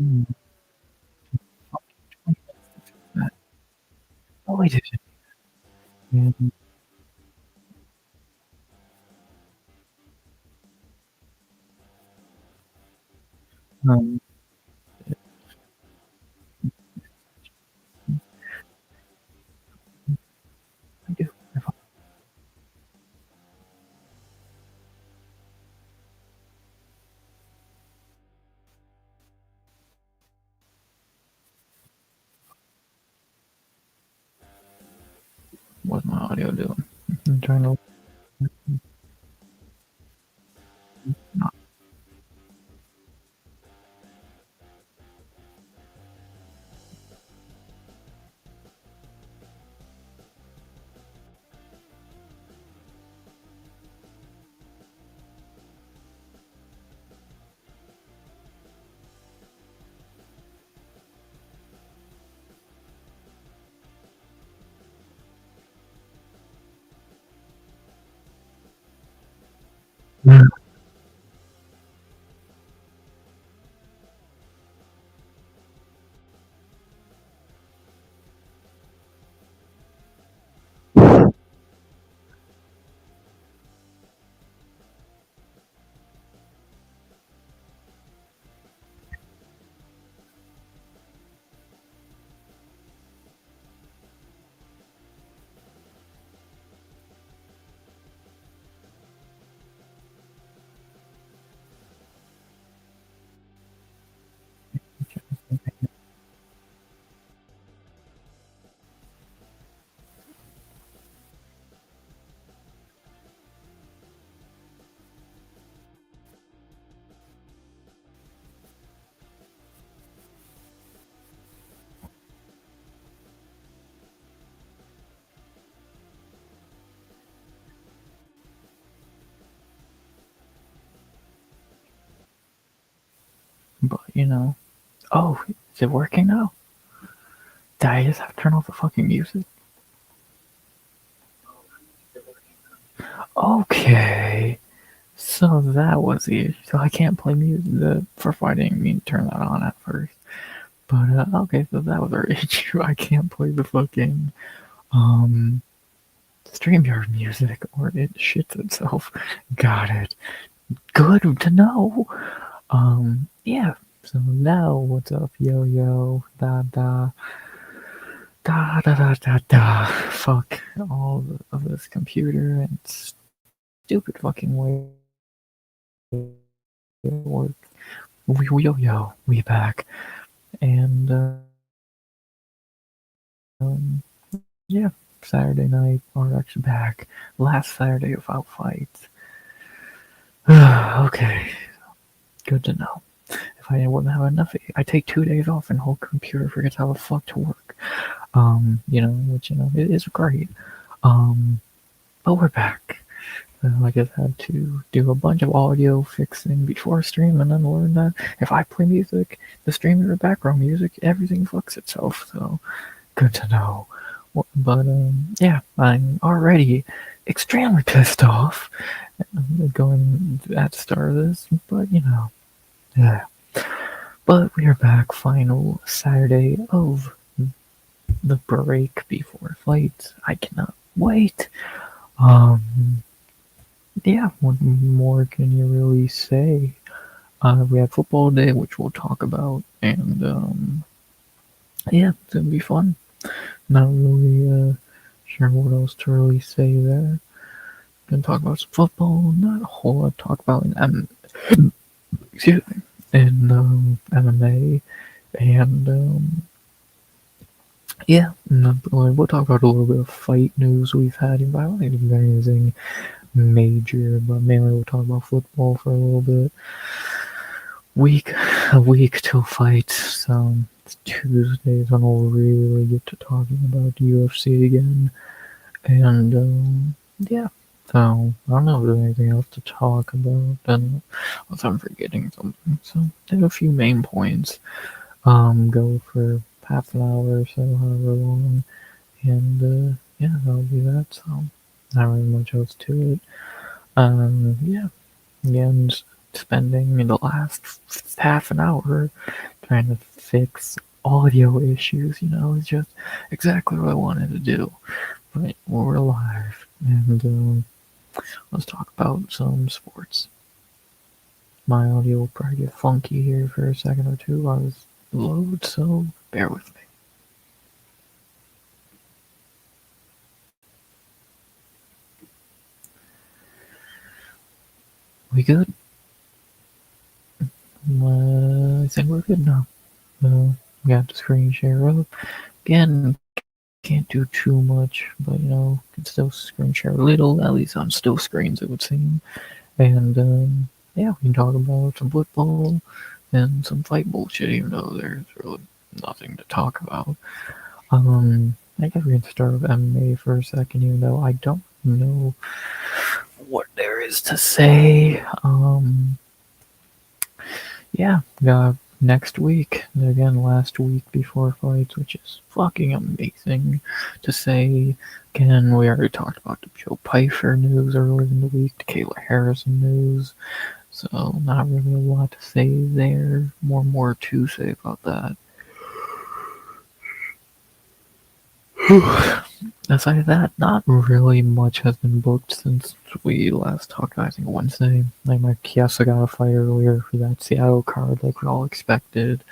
Mm, fucking 20 minutes to fix that. No, I didn't. And, um, I do. I fuck what's my audio doing? I'm trying to not. But, oh, is it working now? Did I just have to turn off the fucking music? Okay. So that was the issue. So I can't play music. First of all, I didn't mean to turn that on at first. But, okay, so that was our issue. I can't play the fucking, um, StreamYard music or it shits itself. Got it. Good to know. Yeah. So now what's up, yo yo? Da da da da da da da. Fuck all of this computer and stupid fucking way it works. Yo yo, we back. And um yeah, Saturday night are actually back. Last Saturday without fights. Okay, good to know. If I wouldn't have enough, I take 2 days off and the whole computer forgets how the fuck to work. Which it is great. But we're back. I just had to do a bunch of audio fixing before stream, and then learn that if I play music, the streamer background music, everything fucks itself. So good to know. But yeah, I'm already extremely pissed off going at the start of this. But yeah. But we are back, final Saturday of the break before fights. I cannot wait. Um, yeah, what more can you really say? We had football day, which we'll talk about, and yeah, it's gonna be fun. Not really sure what else to really say there. Gonna talk about some football, not a whole lot to talk about excuse me, in MMA, and yeah, we'll talk about a little bit of fight news we've had. I don't think there's anything major, but mainly we'll talk about football for a little bit. A week till fights, so it's Tuesdays when we'll really get to talking about UFC again. And yeah, so I don't know if there's anything else to talk about. And unless I'm forgetting something, so there's a few main points. Go for half an hour or so, however long, and yeah, that'll be that. So not really much else to it. Yeah, again, spending the last half an hour trying to fix audio issues, it's just exactly what I wanted to do. But we're alive, and let's talk about some sports. My audio will probably get funky here for a second or two while this loads, so bear with me. We good? I think we're good now. Got the screen share up. Again, can't do too much, but can still screen share a little, at least on still screens, it would seem. And yeah, we can talk about some football and some fight bullshit, even though there's really nothing to talk about. I guess we can start with MMA for a second, even though I don't know what there is to say. Yeah, next week, again, last week before fights, which is fucking amazing to say. Again, we already talked about the Joe Pyfer news earlier in the week, the Kayla Harrison news, so not really a lot to say there. More to say about that. Aside of that, not really much has been booked since we last talked, I think Wednesday. Like, my Kiesa got a fight earlier for that Seattle card, like we all expected.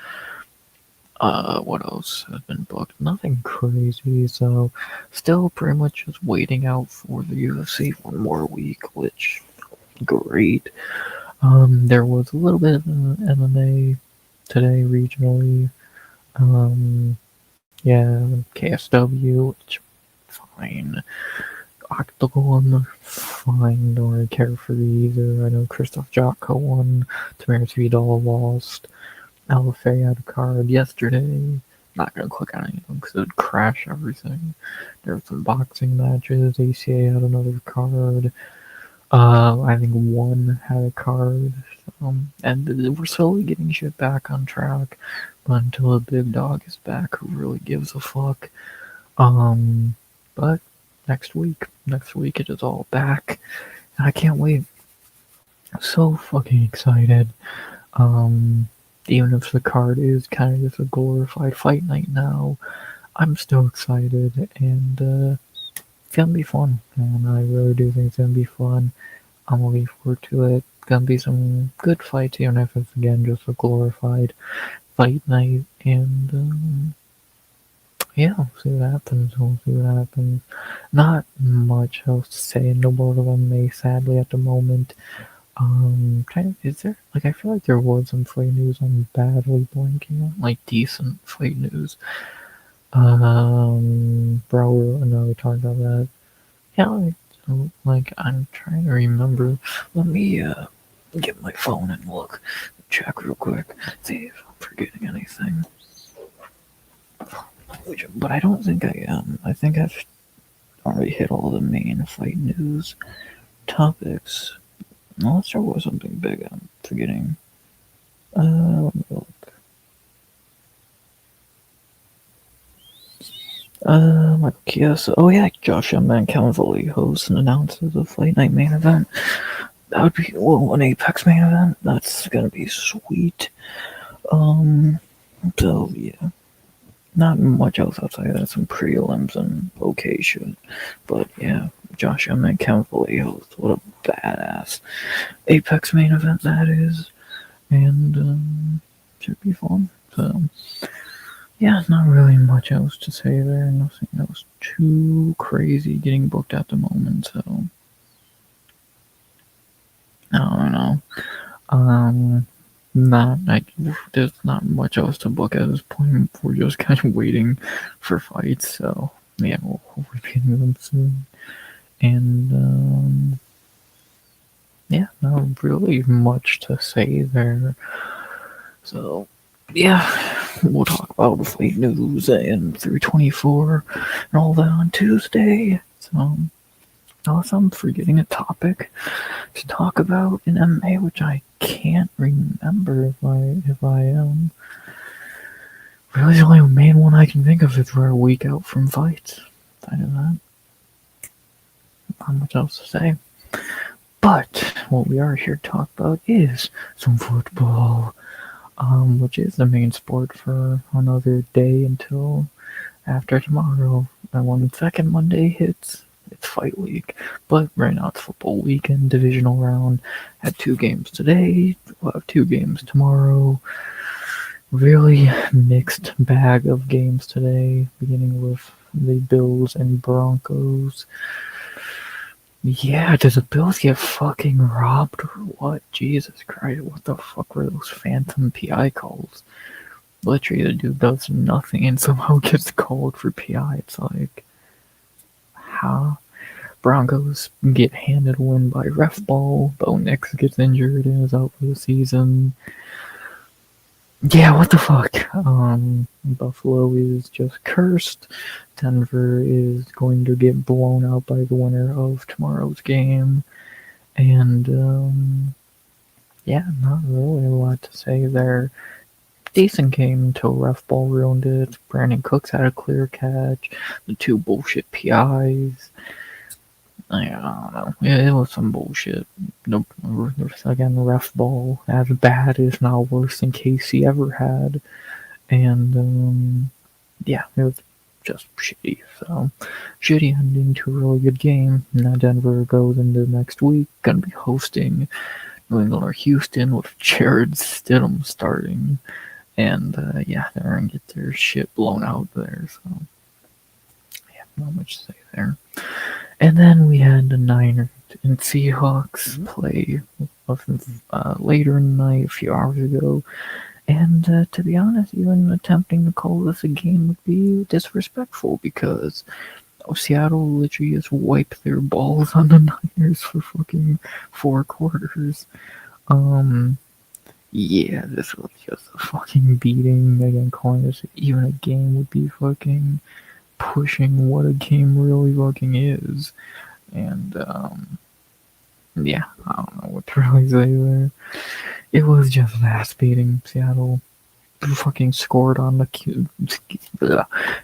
What else has been booked? Nothing crazy, so still pretty much just waiting out for the UFC one more week, which, great. There was a little bit of MMA today regionally. Yeah, KSW, which, fine. Octagon, fine, don't really care for either. I know Christoph Jotko won, Tamir Vidal lost, LFA had a card yesterday. Not gonna click on anything because it would crash everything. There were some boxing matches, ACA had another card. I think one had a card. And we're slowly getting shit back on track. But until a big dog is back, who really gives a fuck? But next week it is all back. And I can't wait. I'm so fucking excited. Even if the card is kind of just a glorified fight night now, I'm still excited, and it's gonna be fun. And I really do think it's gonna be fun. I'm looking forward to it. Gonna be some good fights, even if it's again just a glorified fight night. And yeah, we'll see what happens. Not much else to say in the world of MMA, sadly, at the moment. Is there, like, I feel like there was some fight news I'm badly blanking on, like, decent fight news. Bro, no, we talked about that. Yeah, like, I'm trying to remember. Let me, get my phone and check real quick, see if I'm forgetting anything. But I don't think I am. I think I've already hit all the main fight news topics. Unless there was something big I'm forgetting. Let me look. Yes. Oh yeah, Josh Emmett and Kevin Foley hosts and announces a Fight Night main event. That would be, well, an Apex main event. That's gonna be sweet. So yeah. Not much else outside of that, some prelims and okay shit. But yeah, Josh Emmett and Kevin Foley host. What a badass Apex main event that is. And should be fun. So yeah, not really much else to say there. Nothing else too crazy getting booked at the moment, so I don't know. There's not much else to book at this point. We're just kind of waiting for fights, so yeah, we'll be getting them soon. And yeah, not really much to say there. So yeah, we'll talk about fight news and 324 and all that on Tuesday. So unless I'm forgetting a topic to talk about in MMA, which I can't remember if I am. Really, the only main one I can think of is we're a week out from fights. I know that. Not much else to say. But what we are here to talk about is some football. which is the main sport for another day until after tomorrow. And when the second Monday hits, it's fight week. But right now it's football weekend, divisional round. Had 2 games today. We'll have 2 games tomorrow. Really mixed bag of games today, beginning with the Bills and Broncos. Yeah, did the Bills get fucking robbed or what? Jesus Christ, what the fuck were those phantom PI calls? Literally, the dude does nothing and somehow gets called for PI. It's like, how? Broncos get handed a win by ref ball. Bo Nix gets injured and is out for the season. Yeah, what the fuck? Buffalo is just cursed. Denver is going to get blown out by the winner of tomorrow's game. And, yeah, not really a lot to say there. Decent game until ref ball ruined it. Brandon Cooks had a clear catch. The 2 bullshit PIs. I don't know. Yeah, it was some bullshit. Nope. Again, ref ball as bad, if not worse, than Casey ever had. And yeah, it was just shitty. So shitty ending to a really good game. Now Denver goes into next week. Gonna be hosting New England or Houston with Jared Stidham starting. And yeah, they're gonna get their shit blown out there. So yeah, not much to say there. And then we had the Niners and Seahawks play later in the night, a few hours ago. And to be honest, even attempting to call this a game would be disrespectful because Seattle literally just wiped their balls on the Niners for fucking 4 quarters. Yeah, this was just a fucking beating. Again, calling this even a game would be fucking pushing what a game really fucking is. And yeah, I don't know what to really say there. It was just an ass beating. Seattle fucking scored on the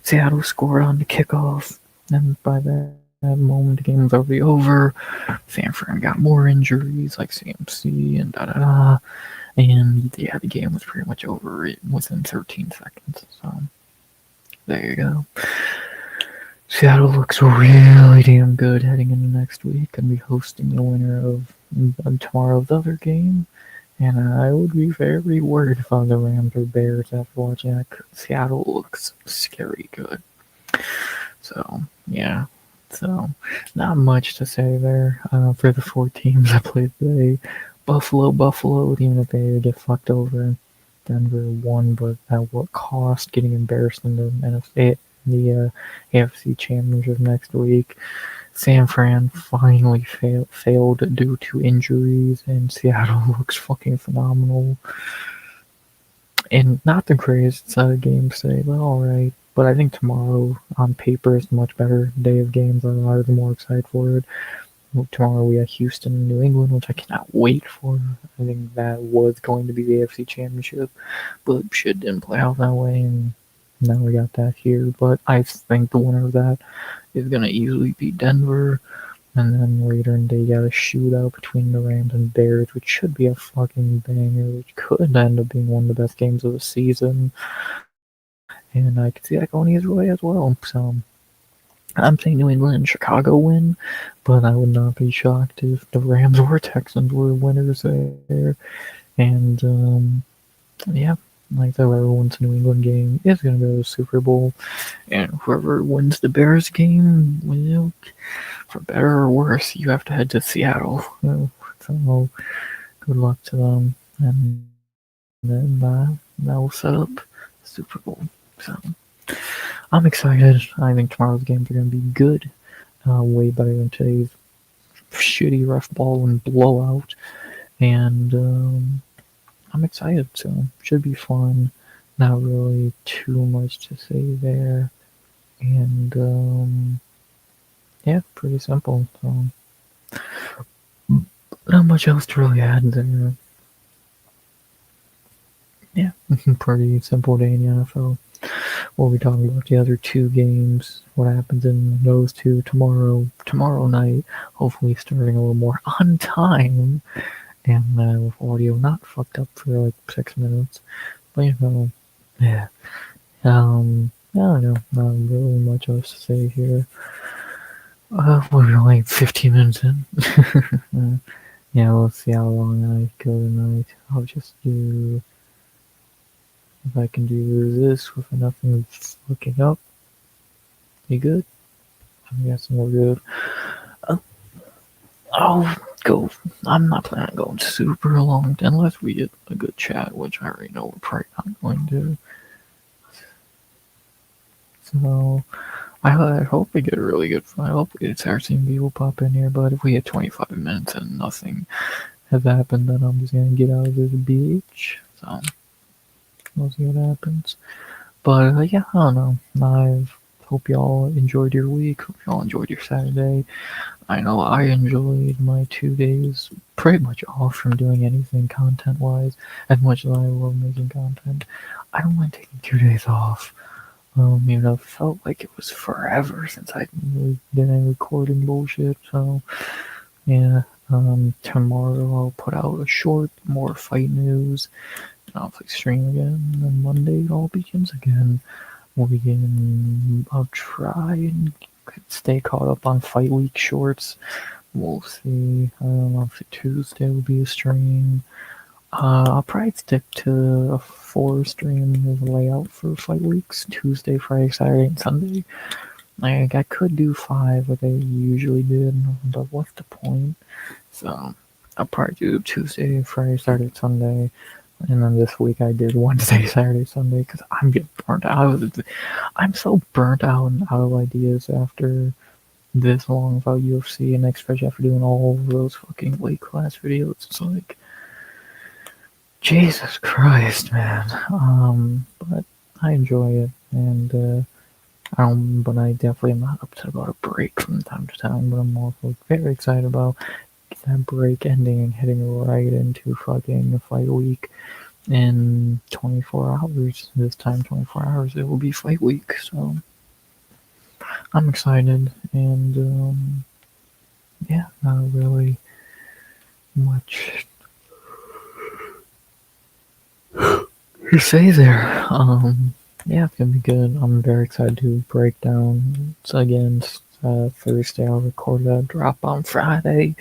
Seattle scored on the kickoff, and by that moment the game was already over. San Fran got more injuries like CMC and da da da, and yeah, the game was pretty much over within 13 seconds. So there you go. Seattle looks really damn good heading into next week. Gonna be hosting the winner of tomorrow's other game. And I would be very worried if the Rams or Bears after watching that. Seattle looks scary good. So, yeah. So, not much to say there for the 4 teams that played today. Buffalo, even if they get fucked over. Denver won, but at what cost? Getting embarrassed in the AFC Championship next week. San Fran finally failed due to injuries, and Seattle looks fucking phenomenal. And not the greatest games today, but alright. But I think tomorrow, on paper, is a much better day of games. I'm more excited for it. Tomorrow we have Houston and New England, which I cannot wait for. I think that was going to be the AFC Championship, but shit didn't play out that way, and now we got that here. But I think the winner of that is going to easily beat Denver. And then later in the day, you got a shootout between the Rams and Bears, which should be a fucking banger, which could end up being one of the best games of the season. And I could see that going either way as well. So I'm saying New England and Chicago win, but I would not be shocked if the Rams or Texans were winners there. And yeah, like whoever wins the New England game is going to go to the Super Bowl, and whoever wins the Bears game, well, for better or worse, you have to head to Seattle. So good luck to them, and then that will set up the Super Bowl. So I'm excited. I think tomorrow's games are going to be good, way better than today's shitty ref ball and blowout, and I'm excited, so should be fun. Not really too much to say there, and yeah, pretty simple. So not much else to really add there. Yeah, pretty simple day in the NFL. We'll be talking about the other 2 games, what happens in those 2 tomorrow night, hopefully starting a little more on time. and with audio not fucked up for like 6 minutes. But yeah. I don't know, not really much else to say here. We're only 15 minutes in. Yeah, we'll see how long I go tonight. I'll just do, if I can do this with nothing looking up. You good? I'm guessing we're good. Uh, I'll go. I'm not planning on going super long unless we get a good chat, which I already know we're probably not going to. So I hope we get a really good. I hope we get seeing people pop in here. But if we hit 25 minutes and nothing has happened, then I'm just gonna get out of this beach. So we'll see what happens. But yeah, I don't know. I hope y'all enjoyed your week. Hope y'all enjoyed your Saturday. I know I enjoyed my 2 days pretty much off from doing anything content wise. As much as I love making content, I don't mind taking 2 days off. You know, it felt like it was forever since I really did any recording bullshit. So yeah, tomorrow I'll put out a short, more fight news, and I'll stream again. And then Monday it all begins again. I'll try and stay caught up on Fight Week shorts. We'll see. I don't know if Tuesday will be a stream. I'll probably stick to a 4 stream layout for Fight Weeks: Tuesday, Friday, Saturday, and Sunday. Like, I could do 5 like I usually did, but what's the point? So I'll probably do Tuesday, Friday, Saturday, Sunday. And then this week I did Wednesday, Saturday, Sunday because I'm getting burnt out. I'm so burnt out and out of ideas after this long about UFC, and especially after doing all of those fucking weight class videos. It's like, Jesus Christ, man. But I enjoy it, and but I definitely am not upset about a break from time to time. But I'm also very excited about that break ending and heading right into fucking Fight Week in 24 hours. This time, 24 hours, it will be Fight Week. So I'm excited, and yeah, not really much to say there. Yeah, it's gonna be good. I'm very excited to break down. So again, Thursday I'll record a drop on Friday.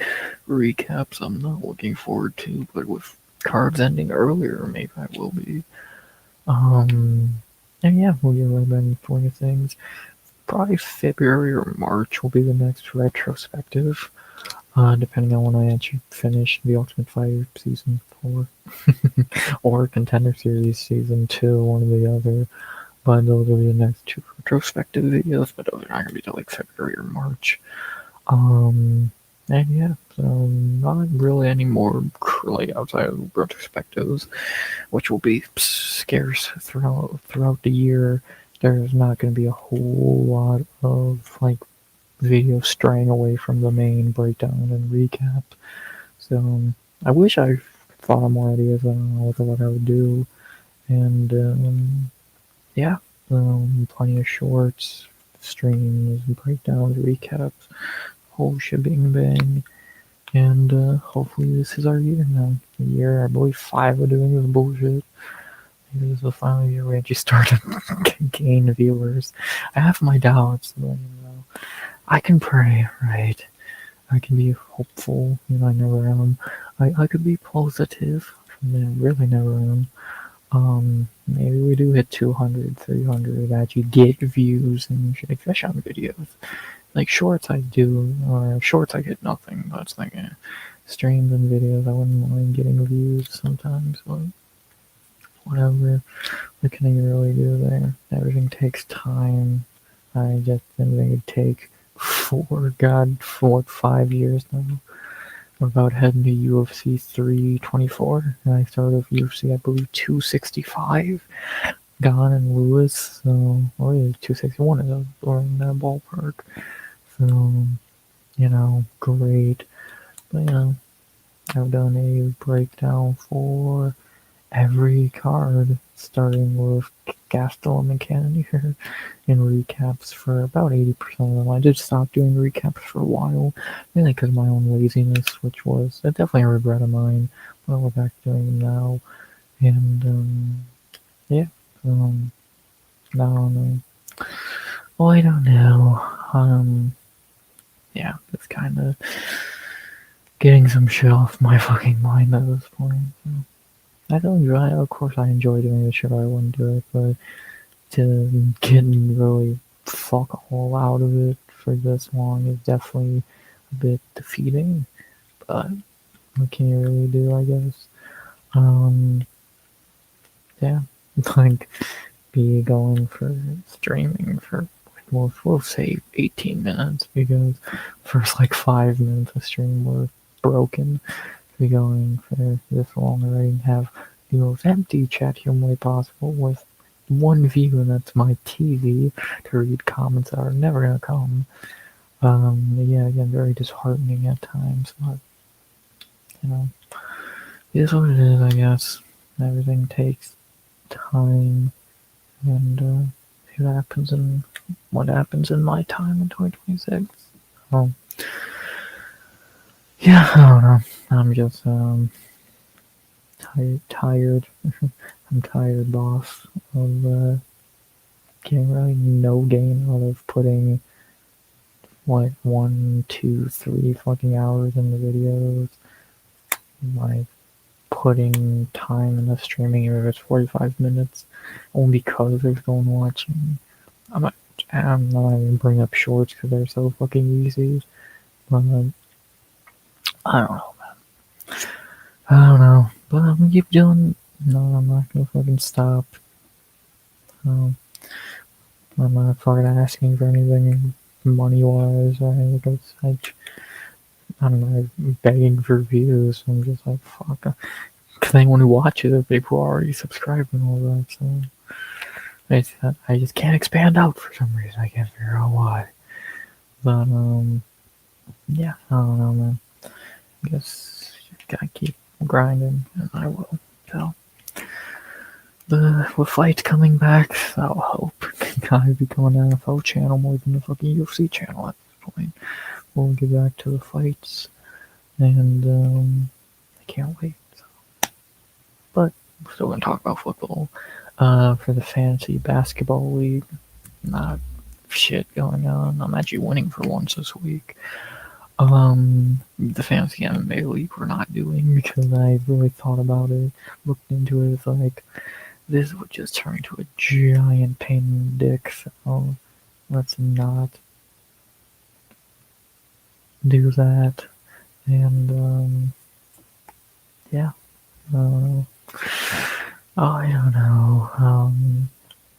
Recaps I'm not looking forward to, but with cards ending earlier, maybe I will be. And yeah, we'll get right back into things. Probably February or March will be the next retrospective. Depending on when I actually finish The Ultimate Fighter Season 4. or Contender Series Season 2, one or the other. But those will be the next 2 retrospective videos, but those are not going to be till like February or March. And yeah, so not really any more like outside of retrospectives, which will be scarce throughout the year. There's not going to be a whole lot of like videos straying away from the main breakdown and recap. So I wish I thought of more ideas. I don't know what I would do, and yeah, plenty of shorts, streams, breakdowns, recaps, whole shebang bang. And hopefully this is our year now. The year, I believe, 5 of doing this bullshit. Maybe this is the final year we actually started gain viewers. I have my doubts, but I can pray, right? I can be hopeful, I never am. I could be positive, I really never am. Maybe we do hit 200, 300, actually get views and shit, especially on videos. Like shorts I do, or shorts I get nothing, but it's like streams and videos I wouldn't mind getting views sometimes, but whatever. What can I really do there? Everything takes time. I just didn't think it'd take 5 years now. We're about heading to UFC 324, and I started with UFC, I believe, 265. Gone and Lewis, so, or 261 is in that ballpark. So, great. But, I've done a breakdown for every card, starting with Gastelum and Cannoneer, and recaps for about 80% of them. I did stop doing recaps for a while, mainly because of my own laziness, which was definitely a regret of mine, but we're back doing them now. And, yeah, now, well, I don't know, yeah, it's kind of getting some shit off my fucking mind at this point. So. I don't enjoy it. Of course, I enjoy doing the shit. I wouldn't do it, but to get really fuck all out of it for this long is definitely a bit defeating. But what can you really do? I guess. Yeah, like be going for streaming for we'll say 18 minutes because first like 5 minutes of stream were broken. Be going for this long already and have the most empty chat humanly possible with one view, and that's my TV to read comments that are never gonna come. Yeah, again, very disheartening at times, but you know, it is what it is, I guess. Everything takes time, and see what happens in my time in 2026. Um, yeah, I don't know. I'm just tired. I'm tired, boss, of getting really no gain out of putting like 1, 2, 3 fucking hours in the videos. Like putting time in the streaming, even if it's 45 minutes, only because there's no one watching. I'm not even bring up shorts because they're so fucking easy. But I don't know, man. I don't know, but I'm gonna keep doing. No, I'm not gonna fucking stop. Um, I'm not fucking asking for anything money wise or anything. I don't know, begging for views. I'm just like, fuck. Because anyone who watches are people who are already subscribed and all that, so I just can't expand out for some reason. I can't figure out why. But, yeah, I don't know, man. I guess just gotta keep grinding, and I will. So, with fights coming back, I'll hope. I'd become an NFL channel more than the fucking UFC channel at this point. We'll get back to the fights, and I can't wait. So. But we're still gonna talk about football. For the fantasy basketball league, not shit going on. I'm actually winning for once this week. The fantasy MMA league we're not doing because I really thought about it, looked into it. It's like this would just turn into a giant pain in the dick. So let's not do that. And yeah. I don't know.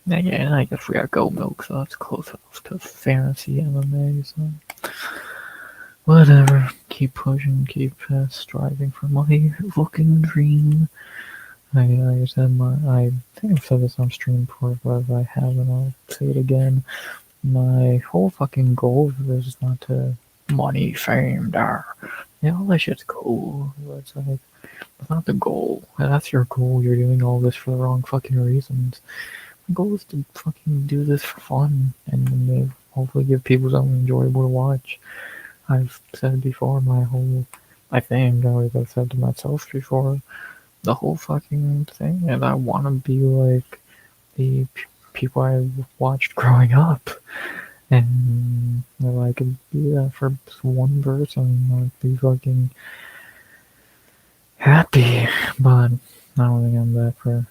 Yeah, I guess we got Go Milk, so that's close enough to fantasy MMA. So whatever. Keep pushing. Keep striving for my fucking dream. Like I said, I think I've said this on stream before, but if I haven't, I'll say it again. My whole fucking goal is not to money, fame, yeah, all that shit's cool. But it's like, it's not the goal. If that's your goal, you're doing all this for the wrong fucking reasons. My goal is to fucking do this for fun and hopefully give people something enjoyable to watch. I've said before, I think I've said to myself before, the whole fucking thing, and I want to be like the people I watched growing up. And if I could be that for one person, I'd be fucking happy. But I don't think I'm that for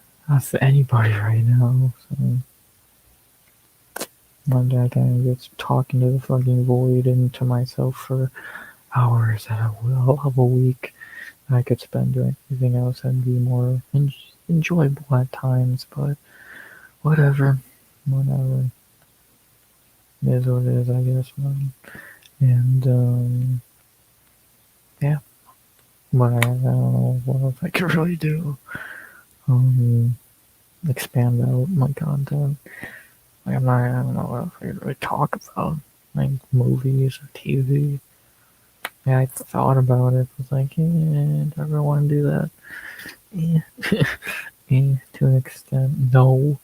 anybody right now. So one day I kind of just talking to the fucking void and to myself for hours of a week. I could spend doing anything else and be more enjoyable at times. But whatever. It is what it is, I guess, man. And yeah. But I don't know what else I could really do. Expand out my content. Like I don't know what else I could really talk about. Like movies or TV. Yeah, I thought about it. I was like, yeah, do I really want to do that? Yeah. to an extent, no,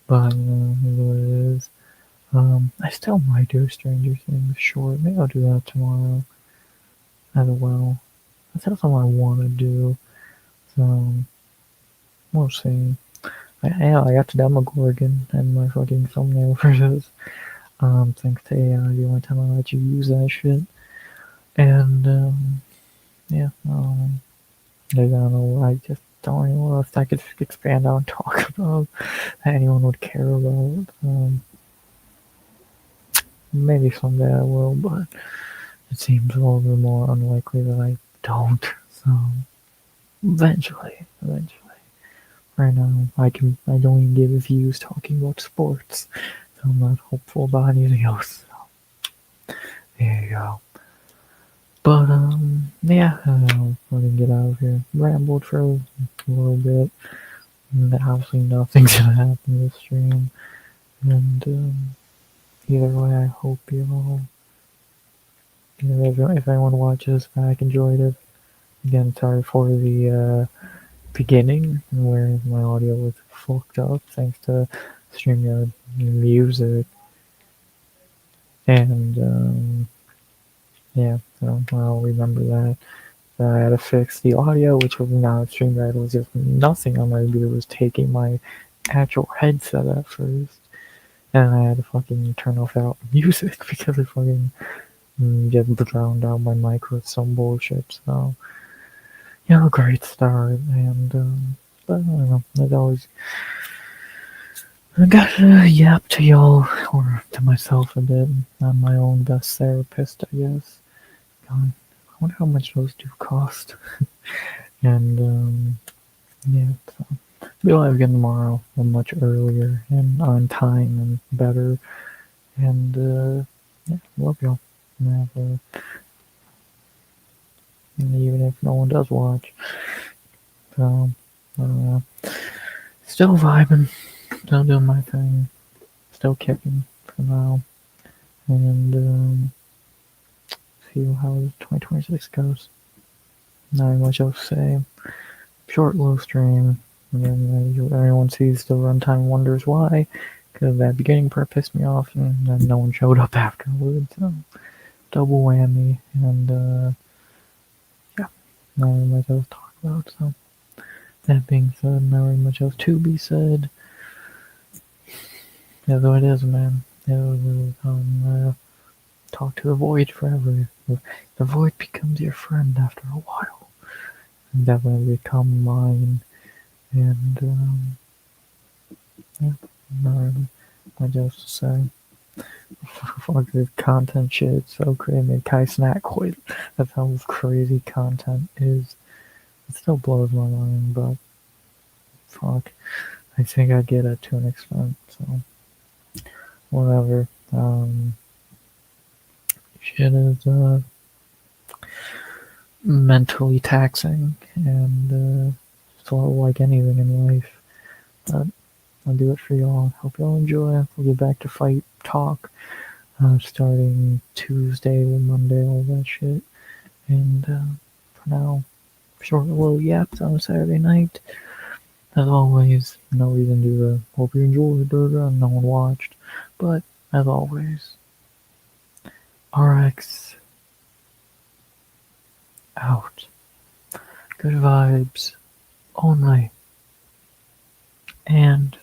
but what it is. I still might do Stranger Things short. Maybe I'll do that tomorrow as well. That's something I want to do. So we'll see. I got the Demogorgon and my fucking thumbnail for this. Thanks to AI, the only time I let you use that shit. And yeah, I don't know. I just don't know if I could expand out and talk about that anyone would care about. Maybe someday I will, but it seems a little bit more unlikely that I don't. So eventually. Right now, I don't even give views talking about sports, so I'm not hopeful about anything else. So, there you go. But yeah, let me get out of here. Rambled for a little bit. And obviously, nothing's gonna happen this stream. And either way, I hope you all, if anyone watches back, enjoyed it. Again, sorry for the beginning where my audio was fucked up thanks to StreamYard music. And yeah, so I'll remember that. I had to fix the audio, which was not StreamYard. It was just nothing on my computer. It was taking my actual headset at first. And I had to fucking turn off that music because it fucking just drowned out my mic with some bullshit. So, yeah, a great start. And, but I don't know. As always, I gotta yap to y'all, or to myself a bit. I'm my own best therapist, I guess. God, I wonder how much those do cost. And, yeah, so be live again tomorrow, much earlier and on time and better. And yeah, love y'all. And even if no one does watch, so I don't know. Still vibing, still doing my thing, still kicking for now, and see how 2026 goes. Not much else to say. Short, low stream. And then everyone sees the runtime and wonders why. Because that beginning part pissed me off, and then no one showed up afterwards. So double whammy, and yeah, not really much else to talk about. So that being said, not really much else to be said. Yeah, though it is, man. It will talk to the void forever. The void becomes your friend after a while. And definitely become mine. And yeah, not really much else to say. Fuck this content shit. So crazy. Kai Snack quit. That's how crazy content is. It still blows my mind, but fuck. I think I get it to an extent, so whatever. Shit is mentally taxing and slow like anything in life. But I'll do it for y'all. Hope y'all enjoy. We'll get back to fight talk starting Tuesday or Monday, all that shit. And for now, short little yaps on a Saturday night. As always, no reason to hope you enjoyed. No one watched, but as always, RX out. Good vibes only. And